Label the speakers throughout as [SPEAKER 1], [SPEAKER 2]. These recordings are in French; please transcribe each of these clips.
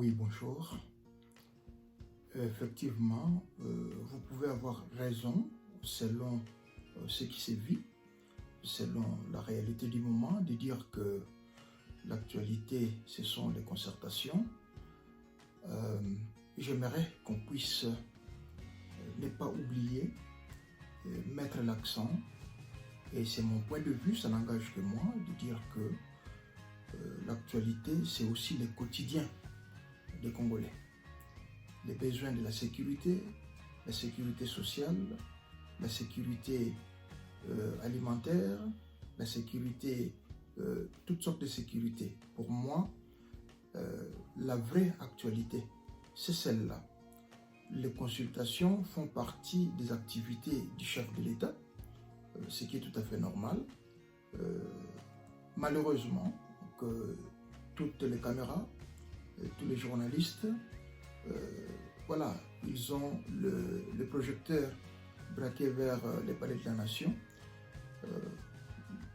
[SPEAKER 1] Oui, bonjour. Effectivement, vous pouvez avoir raison selon ce qui se vit, selon la réalité du moment, de dire que l'actualité, ce sont les concertations. Euh, J'aimerais qu'on puisse ne pas oublier, mettre l'accent, et c'est mon point de vue, ça n'engage que moi, de dire que l'actualité, c'est aussi le quotidien des Congolais. Les besoins de la sécurité sociale, la sécurité alimentaire, la sécurité, toutes sortes de sécurité. Pour moi, la vraie actualité, c'est celle-là. Les consultations font partie des activités du chef de l'État, ce qui est tout à fait normal. Malheureusement, que toutes les caméras, tous les journalistes, voilà, ils ont le projecteur braqué vers les palais de la nation.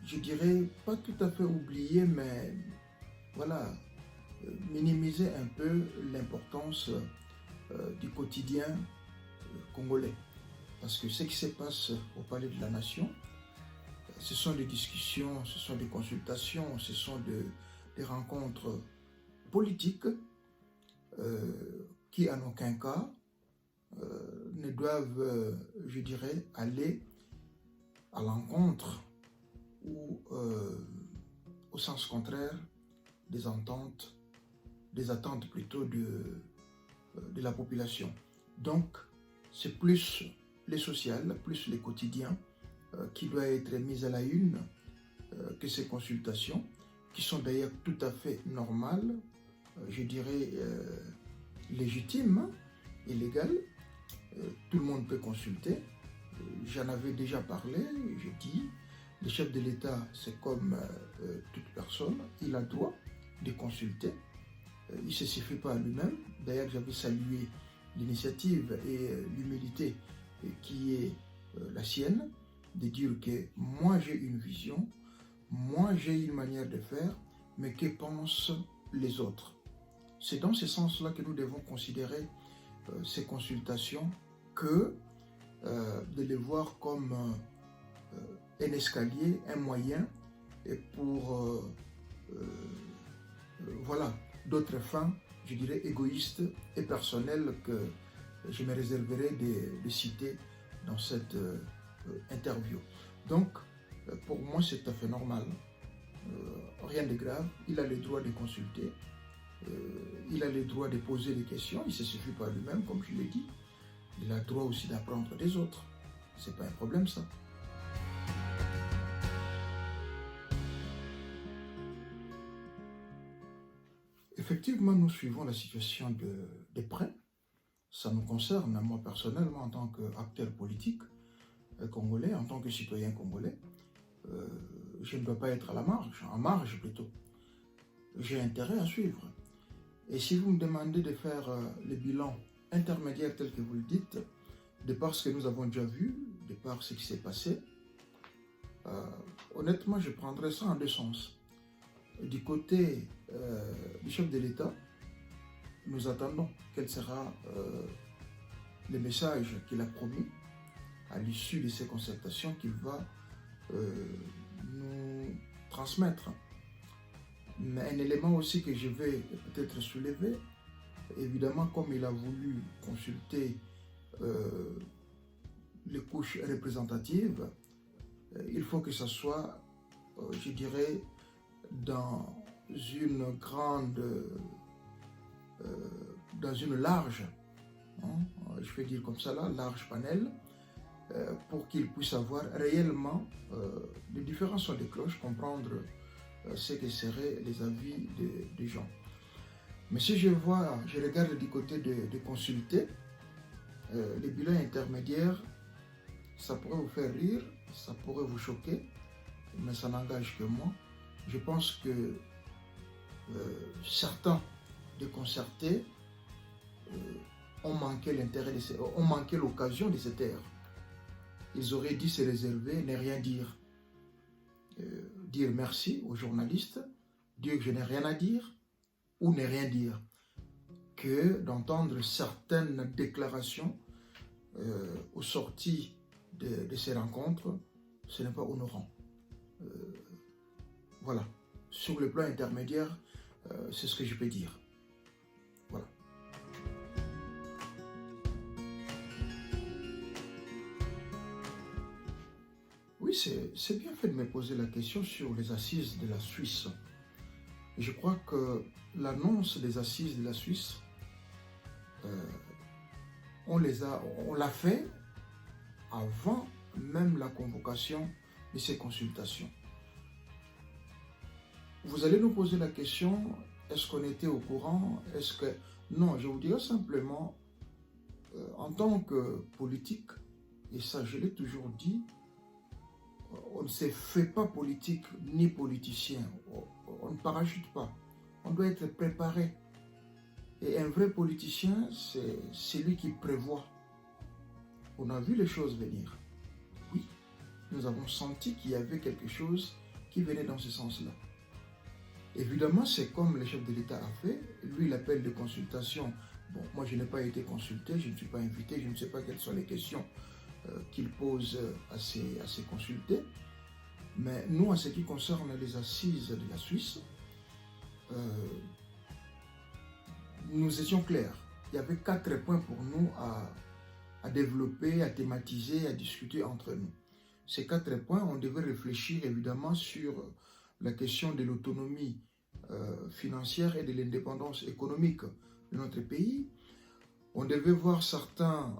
[SPEAKER 1] Je dirais pas tout à fait oublier, mais voilà, minimiser un peu l'importance du quotidien congolais. Parce que ce qui se passe au palais de la nation, ce sont des discussions, ce sont des consultations, ce sont des rencontres politiques qui en aucun cas ne doivent, je dirais, aller à l'encontre ou au sens contraire des attentes plutôt de la population. Donc, c'est plus les sociales, plus les quotidiens qui doivent être mis à la une que ces consultations, qui sont d'ailleurs tout à fait normales, je dirais légitimes et légales. Tout le monde peut consulter. J'en avais déjà parlé, j'ai dit, le chef de l'État, c'est comme toute personne, il a le droit de consulter. Il ne se suffit pas à lui-même. D'ailleurs, j'avais salué l'initiative et l'humilité qui est la sienne, de dire que moi j'ai une vision, moi j'ai une manière de faire, mais que pensent les autres? C'est dans ce sens-là que nous devons considérer ces consultations que de les voir comme un escalier, un moyen et pour voilà, d'autres fins, je dirais égoïstes et personnelles que je me réserverai de citer dans cette interview. Donc, pour moi, c'est tout à fait normal. Rien de grave. Il a le droit de consulter. Il a le droit de poser des questions. Il ne se suffit pas lui-même, comme je l'ai dit. Il a le droit aussi d'apprendre des autres. C'est pas un problème, ça. Effectivement, nous suivons la situation de près. Ça nous concerne, moi personnellement, en tant qu'acteur politique congolais, en tant que citoyen congolais. Je ne dois pas être à la marge, en marge plutôt. J'ai intérêt à suivre. Et si vous me demandez de faire le bilan intermédiaire tel que vous le dites, de par ce que nous avons déjà vu, de par ce qui s'est passé, honnêtement, je prendrais ça en deux sens. Du côté du chef de l'État, nous attendons quel sera le message qu'il a promis à l'issue de ces concertations qu'il va nous transmettre. Mais un élément aussi que je vais peut-être soulever, évidemment, comme il a voulu consulter les couches représentatives, il faut que ce soit, je dirais, dans une grande, dans une large, je vais dire comme ça là, large panel, pour qu'il puisse avoir réellement les différents sons de cloche, comprendre ce que seraient les avis des gens. Mais si je regarde du côté de consulter, les bilans intermédiaires, ça pourrait vous faire rire, ça pourrait vous choquer, mais ça n'engage que moi. Je pense que certains déconcertés ont manqué l'occasion de se taire. Ils auraient dû se réserver, ne rien dire. Dire merci aux journalistes, dire que je n'ai rien à dire, ou ne rien dire. que d'entendre certaines déclarations au sorti de ces rencontres, ce n'est pas honorant. Voilà. Sur le plan intermédiaire, c'est ce que je peux dire. Voilà. Oui, c'est bien fait de me poser la question sur les assises de la Suisse. Je crois que l'annonce des assises de la Suisse, on l'a fait avant même la convocation de ces consultations. Vous allez nous poser la question, est-ce qu'on était au courant? Est-ce que... Non, je vous dirais simplement, en tant que politique, et ça je l'ai toujours dit, on ne se fait pas politique ni politicien. On ne parachute pas. On doit être préparé. Et un vrai politicien, c'est celui qui prévoit. On a vu les choses venir. Oui, nous avons senti qu'il y avait quelque chose qui venait dans ce sens-là. Évidemment, c'est comme le chef de l'État a fait. Lui, l'appel de consultation. Bon, moi, je n'ai pas été consulté, je ne suis pas invité, je ne sais pas quelles sont les questions qu'il pose à ses consultés. Mais nous, en ce qui concerne les assises de la Suisse, nous étions clairs. Il y avait 4 points pour nous à développer, à thématiser, à discuter entre nous. Ces 4 points, on devait réfléchir évidemment sur la question de l'autonomie financière et de l'indépendance économique de notre pays. On devait voir certains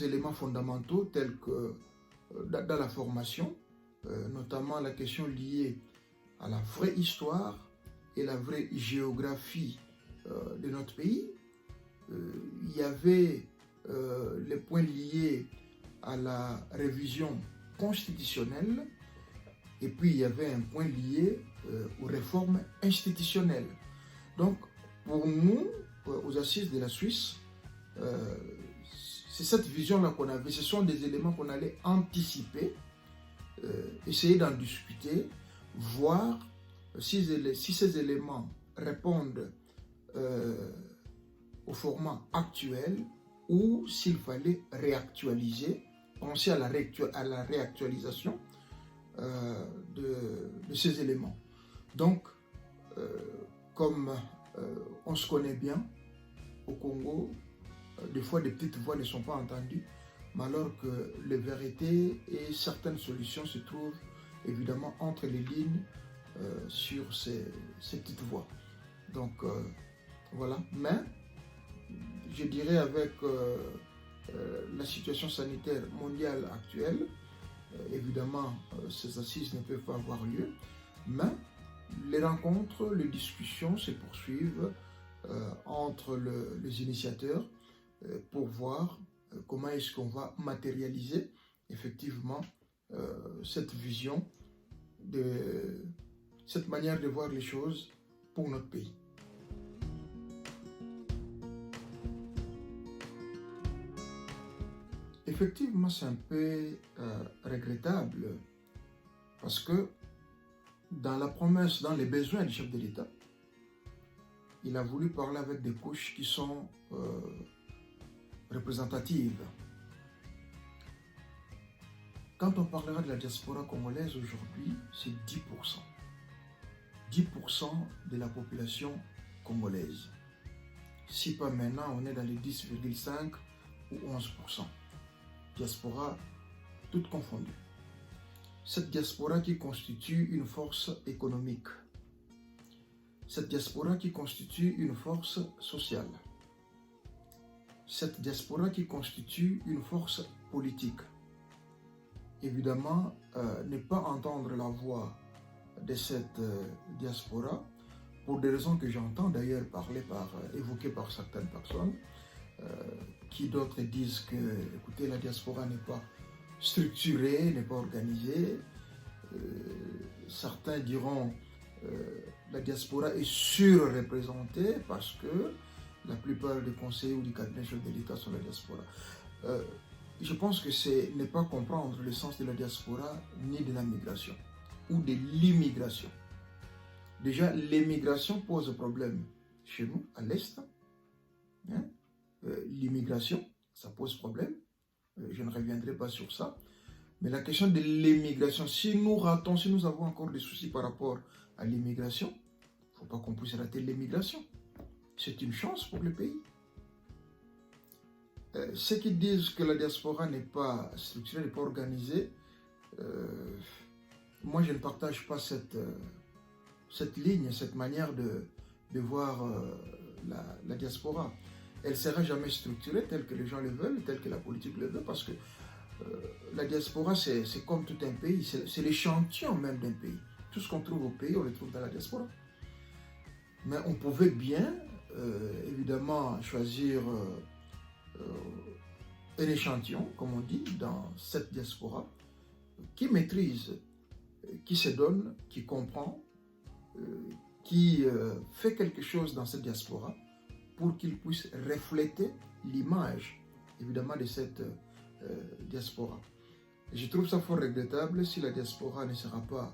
[SPEAKER 1] éléments fondamentaux tels que dans la formation, notamment la question liée à la vraie histoire et la vraie géographie de notre pays. Il y avait les points liés à la révision constitutionnelle et puis il y avait un point lié aux réformes institutionnelles. Donc, pour nous, aux assises de la Suisse, c'est cette vision-là qu'on avait. Ce sont des éléments qu'on allait anticiper, essayer d'en discuter, voir si ces éléments répondent au format actuel ou s'il fallait réactualiser, penser à la réactualisation de ces éléments. Donc, comme on se connaît bien au Congo, des fois des petites voix ne sont pas entendues, mais alors que les vérités et certaines solutions se trouvent évidemment entre les lignes sur ces petites voix. Donc voilà, mais je dirais avec la situation sanitaire mondiale actuelle, évidemment ces assises ne peuvent pas avoir lieu, mais les rencontres, les discussions se poursuivent entre les initiateurs pour voir comment est-ce qu'on va matérialiser effectivement cette vision, cette manière de voir les choses pour notre pays. Effectivement, c'est un peu regrettable parce que dans la promesse, dans les besoins du chef de l'État, il a voulu parler avec des couches qui sont représentatives. Quand on parlera de la diaspora congolaise aujourd'hui, c'est 10%. 10% de la population congolaise. Si pas maintenant, on est dans les 10,5 ou 11%. Diaspora toute confondue. Cette diaspora qui constitue une force économique. Cette diaspora qui constitue une force sociale. Cette diaspora qui constitue une force politique. Évidemment, ne pas entendre la voix de cette diaspora, pour des raisons que j'entends d'ailleurs évoquées par certaines personnes, qui d'autres disent que, écoutez, la diaspora n'est pas structurée, n'est pas organisée. Certains diront la diaspora est surreprésentée parce que la plupart des conseillers ou du cabinet chef de l'État sont la diaspora. Je pense que c'est ne pas comprendre le sens de la diaspora ni de la migration ou de l'immigration. Déjà, l'immigration pose problème chez nous, à l'Est. Hein? L'immigration, ça pose problème. Je ne reviendrai pas sur ça. Mais la question de l'immigration, si nous ratons, si nous avons encore des soucis par rapport à l'immigration, il ne faut pas qu'on puisse rater l'immigration. C'est une chance pour le pays. Ceux qui disent que la diaspora n'est pas structurée, n'est pas organisée, moi je ne partage pas cette ligne, cette manière de voir la diaspora. Elle ne sera jamais structurée telle que les gens le veulent, telle que la politique le veut, parce que la diaspora, c'est comme tout un pays, c'est l'échantillon même d'un pays. Tout ce qu'on trouve au pays, on le trouve dans la diaspora. Mais on pouvait bien, évidemment, choisir un échantillon, comme on dit, dans cette diaspora, qui maîtrise, qui se donne, qui comprend, qui fait quelque chose dans cette diaspora pour qu'il puisse refléter l'image, évidemment, de cette diaspora. Et je trouve ça fort regrettable si la diaspora ne sera pas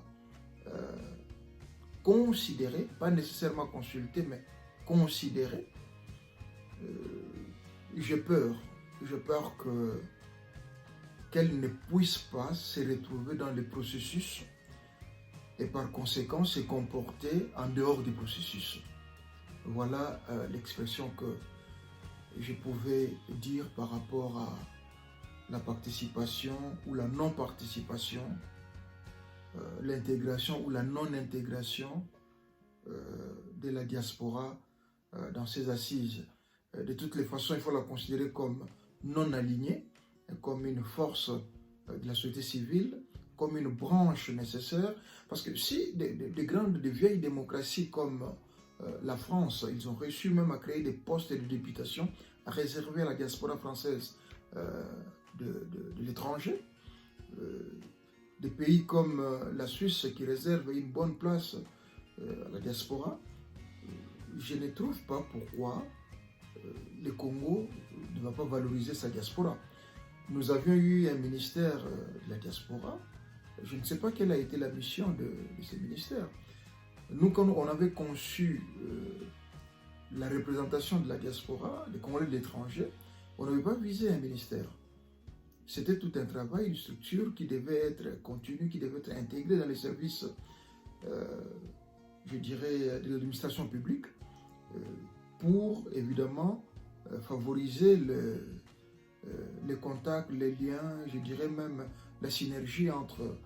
[SPEAKER 1] considérée, pas nécessairement consultée, mais considérée. J'ai peur qu'elle ne puisse pas se retrouver dans le processus et par conséquent se comporter en dehors du processus. Voilà l'expression que je pouvais dire par rapport à la participation ou la non-participation, l'intégration ou la non-intégration de la diaspora dans ces assises. De toutes les façons, il faut la considérer comme non alignée, comme une force de la société civile, comme une branche nécessaire, parce que si des vieilles démocraties comme la France, ils ont réussi même à créer des postes de députation réservés à la diaspora française de l'étranger, des pays comme la Suisse qui réservent une bonne place à la diaspora, je ne trouve pas pourquoi le Congo ne va pas valoriser sa diaspora. Nous avions eu un ministère de la diaspora. Je ne sais pas quelle a été la mission de ce ministère. Nous, quand on avait conçu la représentation de la diaspora, des Congolais de l'étranger, on n'avait pas visé un ministère. C'était tout un travail, une structure qui devait être continue, qui devait être intégrée dans les services, je dirais, de l'administration publique, pour évidemment favoriser les contacts, les liens, je dirais même la synergie entre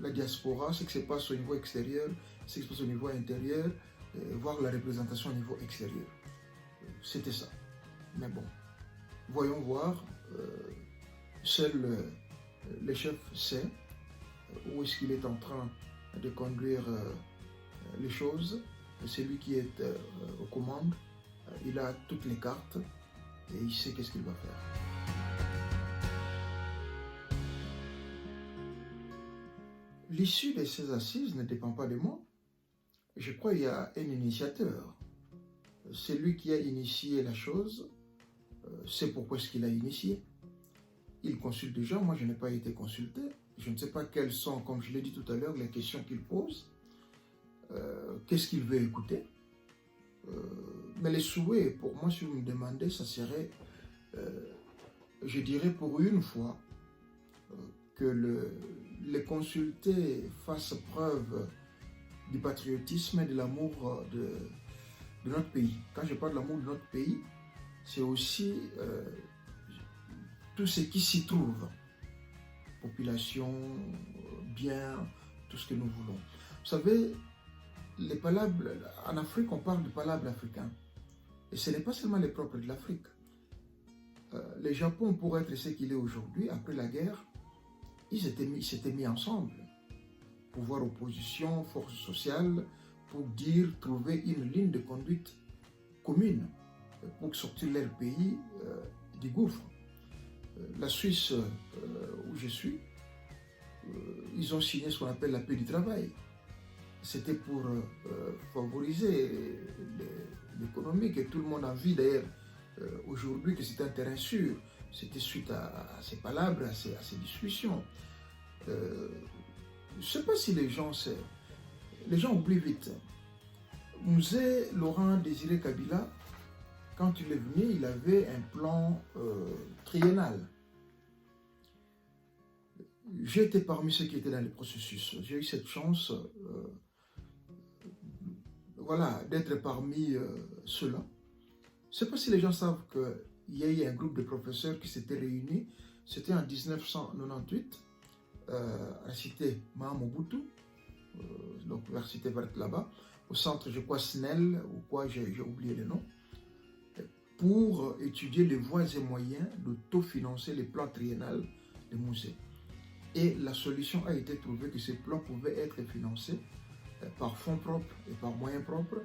[SPEAKER 1] la diaspora, ce qui se passe au niveau extérieur, ce qui se passe au niveau intérieur, voir la représentation au niveau extérieur. C'était ça. Mais bon, voyons voir, seul le chef sait où est-ce qu'il est en train de conduire les choses. C'est lui qui est aux commandes, il a toutes les cartes et il sait qu'est-ce qu'il va faire. L'issue de ces assises ne dépend pas de moi. Je crois qu'il y a un initiateur. C'est lui qui a initié la chose. C'est pourquoi est-ce qu'il a initié. Il consulte des gens. Moi, je n'ai pas été consulté. Je ne sais pas quelles sont, comme je l'ai dit tout à l'heure, les questions qu'il pose. Qu'est-ce qu'il veut écouter. Mais les souhaits, pour moi, si vous me demandez, ça serait, je dirais pour une fois, que les consultés fassent preuve du patriotisme et de l'amour de notre pays. Quand je parle de l'amour de notre pays, c'est aussi tout ce qui s'y trouve. Population, bien, tout ce que nous voulons. Vous savez, les palables, en Afrique, on parle de palables africains. Et ce n'est pas seulement les propres de l'Afrique. Le Japon, pour être ce qu'il est aujourd'hui, après la guerre, ils s'étaient mis ensemble. Pouvoir, opposition, force sociale, pour trouver une ligne de conduite commune pour sortir leur pays du gouffre. La Suisse, où je suis, ils ont signé ce qu'on appelle la paix du travail. C'était pour favoriser l'économie, que tout le monde a vu d'ailleurs aujourd'hui que c'est un terrain sûr. C'était suite à ces palabres, à ces discussions. Je ne sais pas si les gens oublient vite. Mzee Laurent Désiré Kabila, quand il est venu, il avait un plan triennal. J'ai été parmi ceux qui étaient dans le processus. J'ai eu cette chance voilà, d'être parmi ceux-là. Je ne sais pas si les gens savent qu'il y a eu un groupe de professeurs qui s'étaient réunis. C'était en 1998 à la cité Mahamobutu, donc la cité verte là-bas, au centre, je crois, SNEL, ou quoi, j'ai oublié le nom, pour étudier les voies et moyens d'autofinancer les plans triennales des musées. Et la solution a été trouvée que ces plans pouvaient être financés par fonds propres et par moyens propres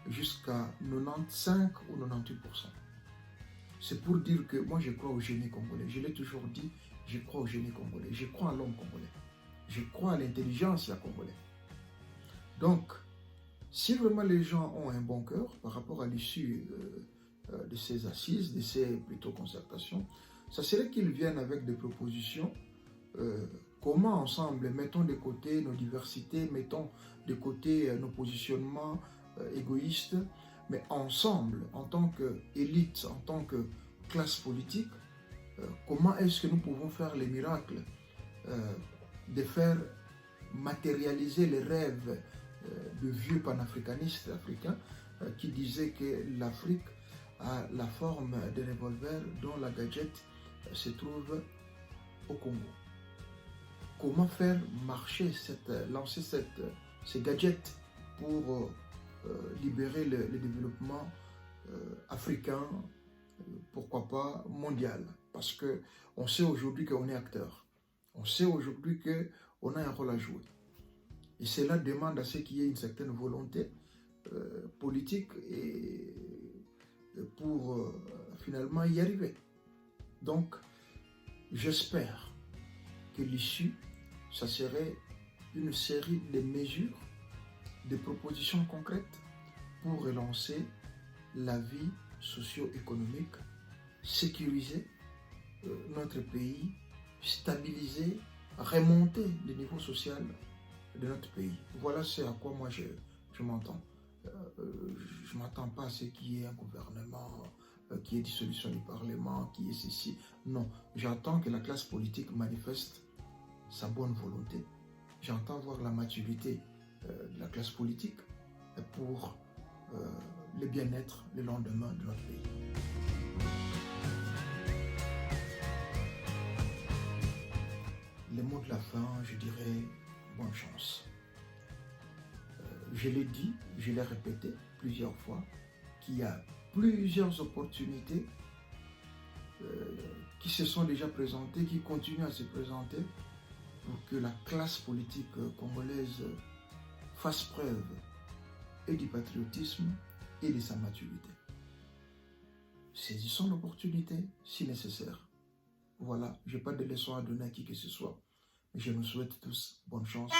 [SPEAKER 1] jusqu'à 95 ou 98%. C'est pour dire que moi je crois au génie congolais. Je l'ai toujours dit, je crois au génie congolais. Je crois à l'homme congolais. Je crois à l'intelligence congolais. Donc, si vraiment les gens ont un bon cœur par rapport à l'issue de ces assises, de ces plutôt concertations, ça serait qu'ils viennent avec des propositions. Comment ensemble, mettons de côté nos diversités, mettons de côté nos positionnements égoïstes, mais ensemble, en tant qu'élite, en tant que classe politique, comment est-ce que nous pouvons faire les miracles de faire matérialiser les rêves de vieux panafricanistes africains qui disaient que l'Afrique a la forme de revolver dont la gadget se trouve au Congo. Comment faire marcher, lancer ces gadgets pour libérer le développement africain, pourquoi pas mondial, parce qu'on sait aujourd'hui qu'on est acteur, on sait aujourd'hui qu'on a un rôle à jouer. Et cela demande à ce qu'il y ait une certaine volonté politique et pour finalement y arriver. Donc, j'espère que l'issue, ça serait une série de mesures, de propositions concrètes pour relancer la vie socio-économique, sécuriser notre pays, stabiliser, remonter le niveau social de notre pays. Voilà ce à quoi moi je m'entends. Je ne m'attends pas à ce qu'il y ait un gouvernement, qu'il y ait dissolution du Parlement, qu'il y ait ceci. Non, j'attends que la classe politique manifeste sa bonne volonté. J'entends voir la maturité de la classe politique pour le bien-être, le lendemain de notre pays. Les mots de la fin, je dirais bonne chance. Je l'ai dit, je l'ai répété plusieurs fois, qu'il y a plusieurs opportunités qui se sont déjà présentées, qui continuent à se présenter pour que la classe politique congolaise fasse preuve et du patriotisme et de sa maturité. Saisissons l'opportunité si nécessaire. Voilà, je n'ai pas de leçon à donner à qui que ce soit. Je nous souhaite tous bonne chance.